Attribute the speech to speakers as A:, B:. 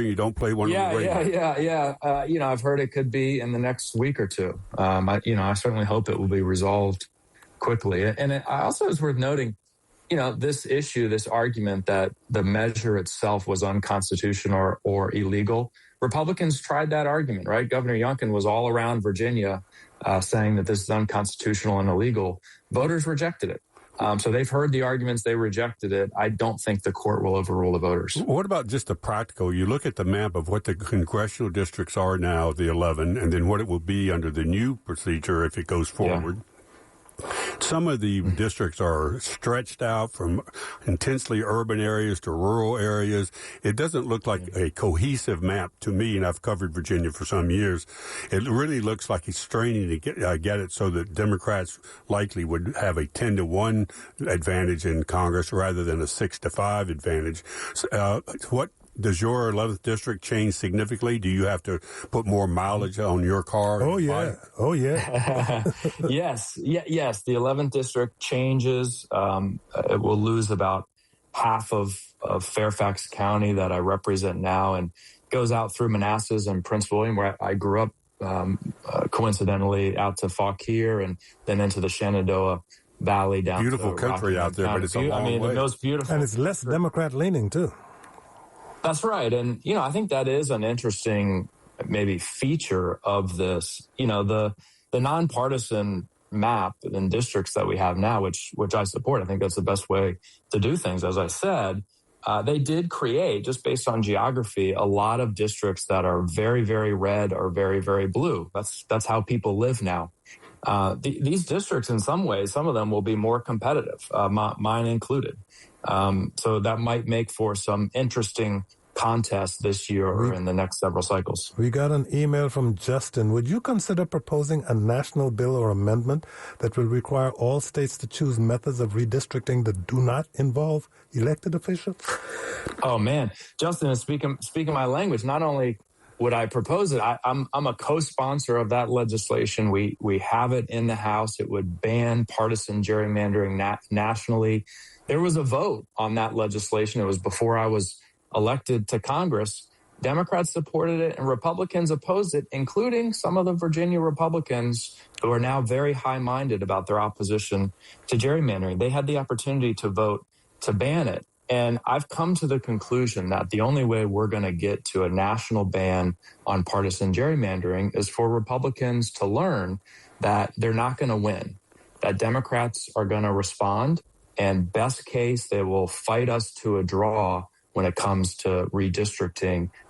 A: You don't play one of the ratings.
B: Yeah. I've heard it could be in the next week or two. I certainly hope it will be resolved quickly. And I also is worth noting, this issue, this argument that the measure itself was unconstitutional or illegal. Republicans tried that argument, right? Governor Youngkin was all around Virginia saying that this is unconstitutional and illegal. Voters rejected it. So they've heard the arguments. They rejected it. I don't think the court will overrule the voters.
A: What about just the practical? You look at the map of what the congressional districts are now, the 11, and then what it will be under the new procedure if it goes forward. Yeah. Some of the districts are stretched out from intensely urban areas to rural areas. It doesn't look like a cohesive map to me, and I've covered Virginia for some years. It really looks like it's straining to get it so that Democrats likely would have a 10-1 advantage in Congress rather than a 6-5 advantage. What does your 11th district change significantly? Do you have to put more mileage on your car?
C: Oh, yeah.
B: Yes. The 11th district changes. It will lose about half of Fairfax County that I represent now and goes out through Manassas and Prince William, where I grew up, coincidentally, out to Fauquier and then into the Shenandoah Valley down
A: beautiful
B: to
A: country out there, but it's a long way.
B: The most beautiful.
C: And it's less Democrat leaning, too.
B: That's right. And, I think that is an interesting maybe feature of this, the nonpartisan map and districts that we have now, which I support. I think that's the best way to do things. As I said, they did create, just based on geography, a lot of districts that are very, very red or very, very blue. That's how people live now. These districts, in some ways, some of them will be more competitive, mine included. So that might make for some interesting contests this year or in the next several cycles.
C: We got an email from Justin. Would you consider proposing a national bill or amendment that will require all states to choose methods of redistricting that do not involve elected officials?
B: Oh, man. Justin is speaking my language. Not only would I propose it, I'm a co-sponsor of that legislation. We have it in the House. It would ban partisan gerrymandering nationally. There was a vote on that legislation. It was before I was elected to Congress. Democrats supported it and Republicans opposed it, including some of the Virginia Republicans who are now very high-minded about their opposition to gerrymandering. They had the opportunity to vote to ban it. And I've come to the conclusion that the only way we're going to get to a national ban on partisan gerrymandering is for Republicans to learn that they're not going to win, that Democrats are going to respond, and best case, they will fight us to a draw when it comes to redistricting